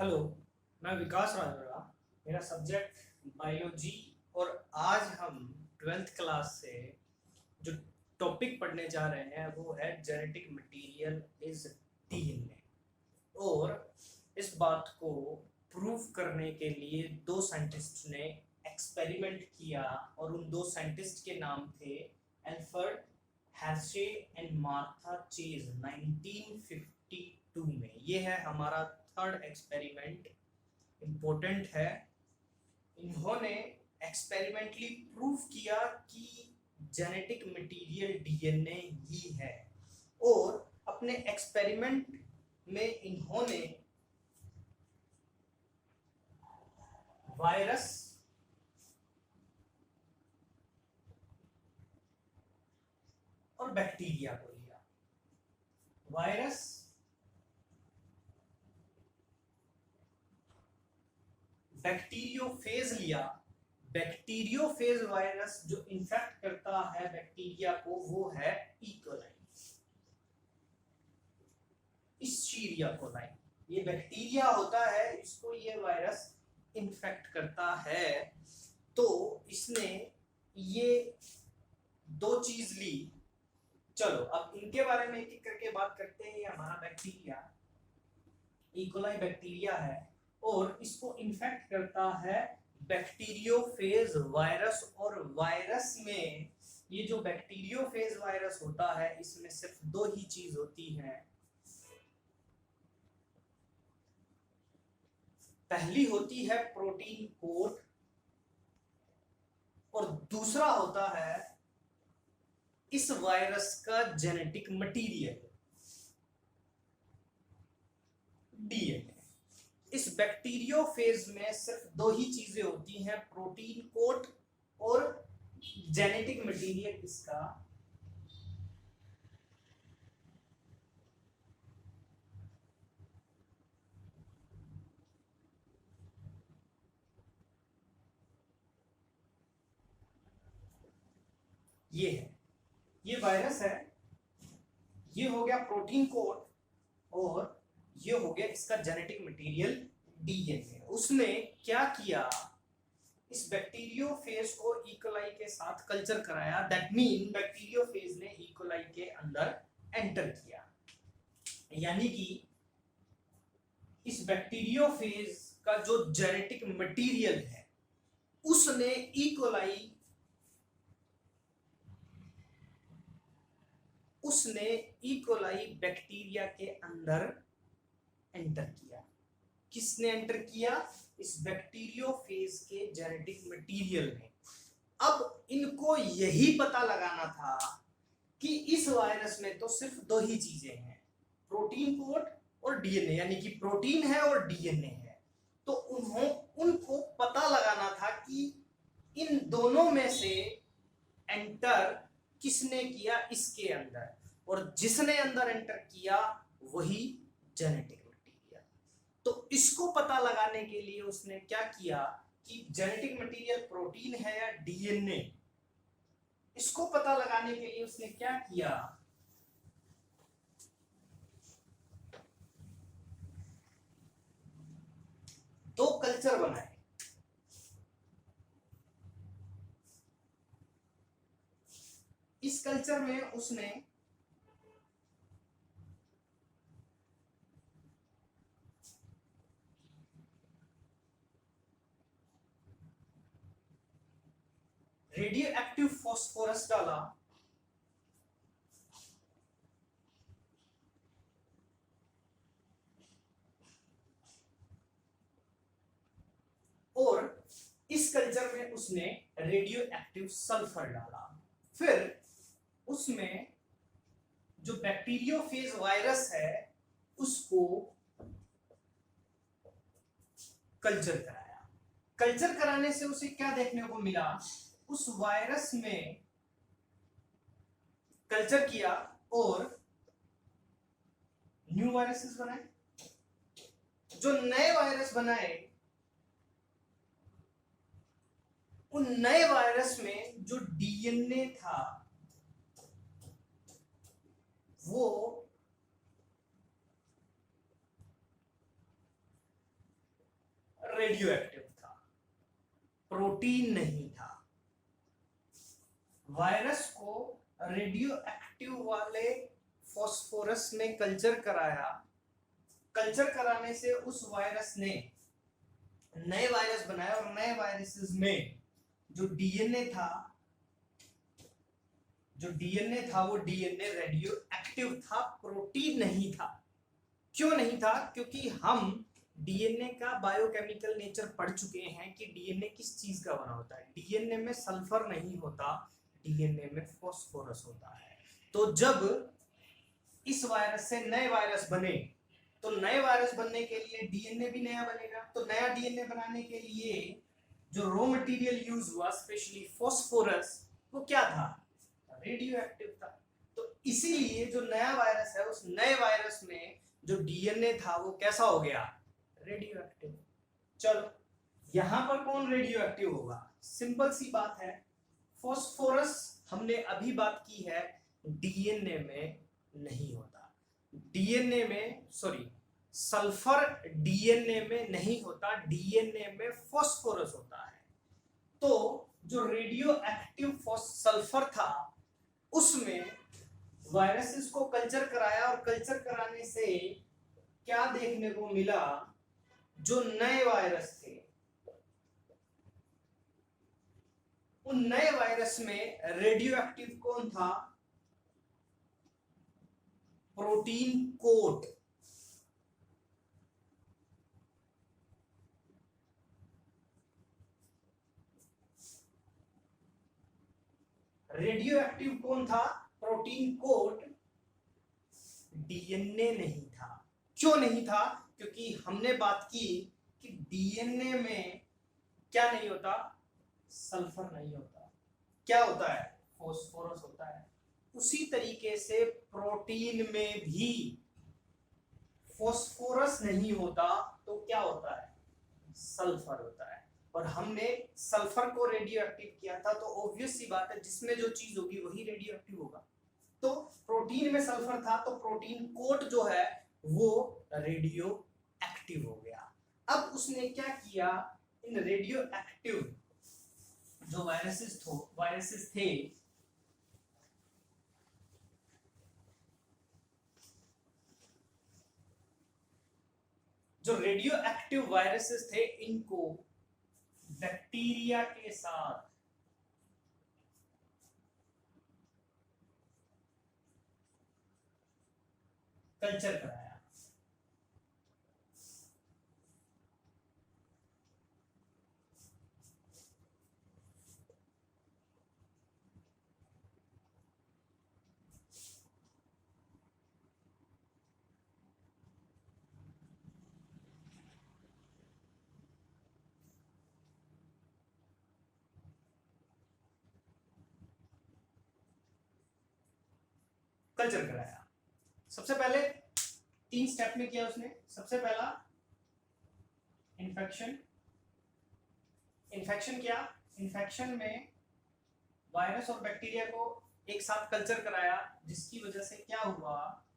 Hello, मैं विकास राजोरा। मेरा subject biology और आज हम 12th क्लास से जो टॉपिक पढ़ने जा रहे हैं वो है जेनेटिक मटेरियल इज डीएनए। और इस बात को प्रूव करने के लिए दो साइंटिस्ट ने एक्सपेरिमेंट किया और उन दो साइंटिस्ट के नाम थे एल्फ्रेड हैशे एंड मार्था चेज 1952 में। ये है हमारा थर्ड एक्सपेरिमेंट, इम्पोर्टेंट है। इन्होंने एक्सपेरिमेंटली प्रूव किया कि जेनेटिक मटेरियल डीएनए ही है और अपने एक्सपेरिमेंट में इन्होंने वायरस और बैक्टीरिया को लिया। वायरस बैक्टीरियोफेज लिया। बैक्टीरियोफेज वायरस जो इन्फेक्ट करता है बैक्टीरिया को वो है इकोलाई, इश्चीरिया कोलाई। ये बैक्टीरिया होता है, इसको ये वायरस इन्फेक्ट करता है। तो इसने ये दो चीज ली। चलो अब इनके बारे में एक एक करके बात करते हैं। ये हमारा बैक्टीरिया इकोलाई बैक्टीरिया है और इसको इन्फेक्ट करता है बैक्टीरियोफेज वायरस। और वायरस में ये जो बैक्टीरियोफेज वायरस होता है इसमें सिर्फ दो ही चीज होती है। पहली होती है प्रोटीन कोड और दूसरा होता है इस वायरस का जेनेटिक मटेरियल डीएनए। इस बैक्टीरियोफेज में सिर्फ दो ही चीजें होती हैं, प्रोटीन कोड और जेनेटिक मटेरियल इसका ये है। ये वायरस है, ये हो गया प्रोटीन कोड और ये हो गया इसका जेनेटिक मटेरियल डीएनए। उसने क्या किया, इस बैक्टीरियोफेज को इकोलाई के साथ कल्चर कराया। दैट मीन बैक्टीरियोफेज ने इकोलाई के अंदर एंटर किया, यानी कि इस बैक्टीरियोफेज का जो जेनेटिक मटेरियल है उसने इकोलाई बैक्टीरिया के अंदर एंटर किया। किसने एंटर किया? इस बैक्टीरियोफेज के जेनेटिक मटेरियल में। अब इनको यही पता लगाना था कि इस वायरस में तो सिर्फ दो ही चीजें हैं, प्रोटीन कोड और डीएनए, यानी कि प्रोटीन है और डीएनए है। तो उनको पता लगाना था कि इन दोनों में से एंटर किसने किया इसके अंदर, और जिसने अंदर एंटर किया वही जेनेटिक मटेरियल। तो इसको पता लगाने के लिए उसने क्या किया कि जेनेटिक मटेरियल प्रोटीन है या डीएनए, इसको पता लगाने के लिए उसने क्या किया, दो कल्चर बनाए। इस कल्चर में उसने रेडियो एक्टिव फास्फोरस डाला और इस कल्चर में उसने रेडियो एक्टिव सल्फर डाला। फिर उसमें जो बैक्टीरियोफेज वायरस है उसको कल्चर कराया। कल्चर कराने से उसे क्या देखने को मिला, उस वायरस में कल्चर किया और न्यू वायरसेस बनाए। जो नए वायरस बनाए, उन नए वायरस में जो डीएनए था वो रेडियो एक्टिव था, प्रोटीन नहीं था। वायरस को रेडियो एक्टिव वाले फास्फोरस में कल्चर कराया। कल्चर कराने से उस वायरस ने नए वायरस बनाए और नए वायरसेस में जो डीएनए था वो डीएनए रेडियो एक्टिव था, प्रोटीन नहीं था। क्यों नहीं था? क्योंकि हम डीएनए का बायोकेमिकल नेचर पढ़ चुके हैं कि डीएनए किस चीज का बना होता है। डीएनए में सल्फर नहीं होता, डीएनए में फास्फोरस होता है। तो जब इस वायरस से नए वायरस बने तो नए वायरस बनने के लिए डीएनए भी नया बनेगा। तो नया डीएनए बनाने के लिए जो रॉ मटेरियल यूज हुआ, स्पेशली फास्फोरस, वो क्या था? रेडियो एक्टिव था। तो इसीलिए जो नया वायरस है, उस नए वायरस में जो डीएनए था वो कैसा हो गया? Radio active. चलो, यहां पर कौन रेडियो एक्टिव होगा? सिंपल सी बात है, फास्फोरस हमने अभी बात की है, डीएनए में नहीं होता। डीएनए में, सॉरी, सल्फर डीएनए में नहीं होता, डीएनए में फास्फोरस होता है। तो जो रेडियो एक्टिव सल्फर था, उसमें वायरसेस को कल्चर कराया और कल्चर कराने से क्या देखने को मिला? जो नए वायरस थे, उन नए वायरस में रेडियो एक्टिव कौन था? Protein coat. रेडियो एक्टिव कौन था? Protein coat. डीएनए नहीं था। क्यों नहीं था? क्योंकि हमने बात की कि डीएनए में क्या नहीं होता? सल्फर नहीं होता। क्या होता है? फास्फोरस होता है। उसी तरीके से प्रोटीन में भी फास्फोरस नहीं होता, तो क्या होता है? सल्फर होता है। और हमने सल्फर को रेडियो एक्टिव किया था, तो ऑब्वियस सी बात है, जिसमें जो चीज होगी वही रेडियो एक्टिव होगा। तो प्रोटीन में सल्फर था, तो प्रोटीन कोट जो है वो रेडियो एक्टिव हो गया। अब उसने क्या किया? इन रेडियो एक्टिव जो वायरसेस थे, जो रेडियो एक्टिव वायरसेस थे, इनको बैक्टीरिया के साथ कल्चर कराया। कल्चर कराया। सबसे पहले 3 स्टेप में किया उसने। सबसे पहला इन्फेक्शन। इन्फेक्शन क्या? इन्फेक्शन में वायरस और बैक्टीरिया को एक साथ कल्चर कराया, जिसकी वजह से क्या हुआ?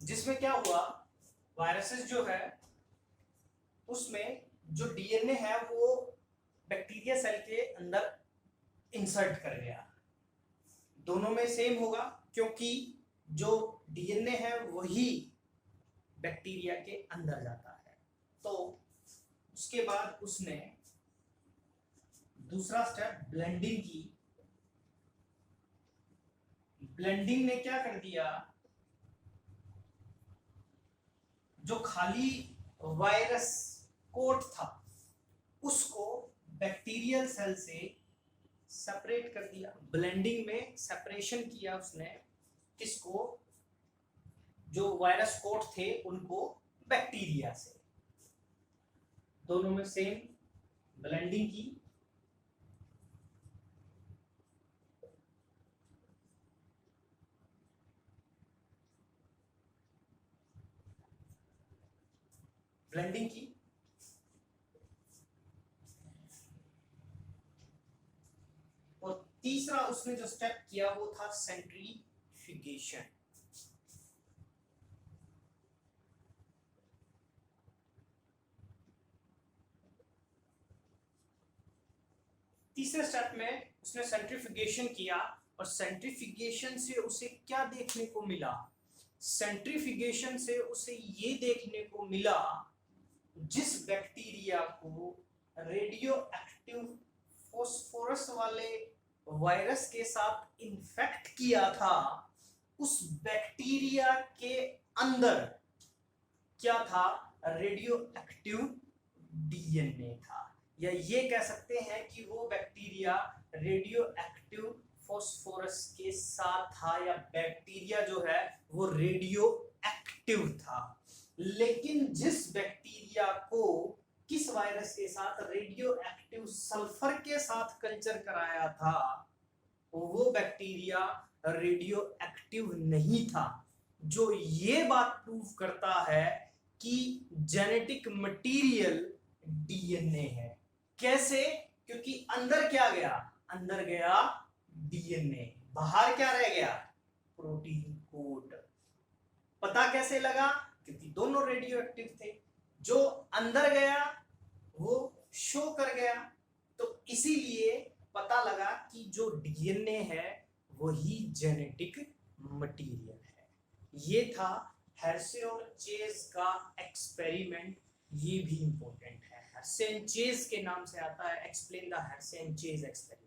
जिसमें क्या हुआ? वायरसेस जो है उसमें जो डीएनए है वो बैक्टीरिया सेल के अंदर इंसर्ट कर गया। दोनों में सेम होगा, क्योंकि जो डीएनए है वही बैक्टीरिया के अंदर जाता है। तो उसके बाद उसने दूसरा स्टेप ब्लेंडिंग की। ब्लेंडिंग ने क्या कर दिया? जो खाली वायरस कोट था उसको बैक्टीरियल सेल से सेपरेट कर दिया। ब्लेंडिंग में सेपरेशन किया उसने। किसको? जो वायरस कोट थे उनको बैक्टीरिया से। दोनों में सेम ब्लेंडिंग की। ब्लेंडिंग की। और तीसरा उसने जो स्टेप किया वो था सेंट्रीफ्यूगेशन। तीसरे स्टेप में उसने सेंट्रीफ्यूगेशन किया और सेंट्रीफ्यूगेशन से उसे क्या देखने को मिला? सेंट्रीफ्यूगेशन से उसे ये देखने को मिला जिस बैक्टीरिया को रेडियो एक्टिव फॉस्फोरस वाले वायरस के साथ इन्फेक्ट किया था, उस बैक्टीरिया के अंदर क्या था? रेडियो एक्टिव डीएनए था। या ये कह सकते हैं कि वो बैक्टीरिया रेडियो एक्टिव फॉस्फोरस के साथ था, या बैक्टीरिया जो है वो रेडियो एक्टिव था। लेकिन जिस बैक्टीरिया को किस वायरस के साथ? रेडियो एक्टिव सल्फर के साथ कल्चर कराया था, वो बैक्टीरिया रेडियो एक्टिव नहीं था। जो ये बात प्रूव करता है कि जेनेटिक मटेरियल डीएनए है। कैसे? क्योंकि अंदर क्या गया? अंदर गया डीएनए, बाहर क्या रह गया? Protein code. पता कैसे लगा? क्योंकि दोनों रेडियो एक्टिव थे। जो अंदर गया वो शो कर गया, तो इसीलिए पता लगा कि जो डीएनए है वही जेनेटिक मटेरियल है। ये था हेर्शे और चेज का एक्सपेरिमेंट। ये भी इंपॉर्टेंट है, हेर्शे एंड चेज के नाम से आता है, explain the Hershey and Chase experiment.